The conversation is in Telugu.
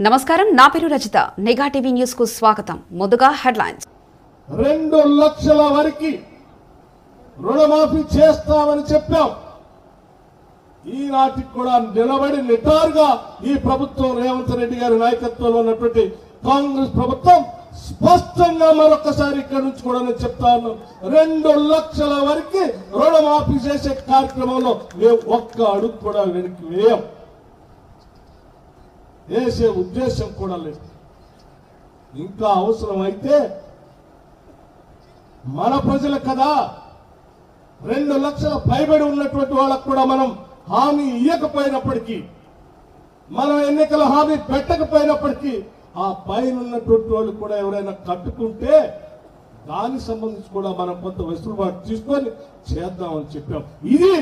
నమస్కారం, నా పేరు రజిత. నిఘా టీవీ న్యూస్ కు స్వాగతం. ముందుగా హెడ్లైన్స్. 2 లక్షల వరకు రుణమాఫీ చేస్తామని చెప్పాం. ఈనాటికి కూడా నిలబడి నిటారుగా ఈ ప్రభుత్వం రేవంత్ రెడ్డి గారి నాయకత్వంలో ఉన్నటువంటి కాంగ్రెస్ ప్రభుత్వం స్పష్టంగా మరొకసారి ఇక్కడి నుంచి కూడా నేను చెప్తా ఉన్నాం. 2 లక్షల వరకు రుణమాఫీ చేసే కార్యక్రమంలో మేము ఒక్క అడుగు కూడా వెనక్కి వేయం. వేసే ఉద్దేశం కూడా లేదు. ఇంకా అవసరమైతే మన ప్రజలు కదా, 2 లక్షల పైబడి ఉన్నటువంటి వాళ్ళకు కూడా మనం హామీ ఇవ్వకపోయినప్పటికీ, మనం ఎన్నికల హామీ పెట్టకపోయినప్పటికీ, ఆ పైన ఉన్నటువంటి వాళ్ళు కూడా ఎవరైనా కట్టుకుంటే దానికి సంబంధించి కూడా మనం కొంత వెసులుబాటు తీసుకొని చేద్దామని చెప్పాం. ఇది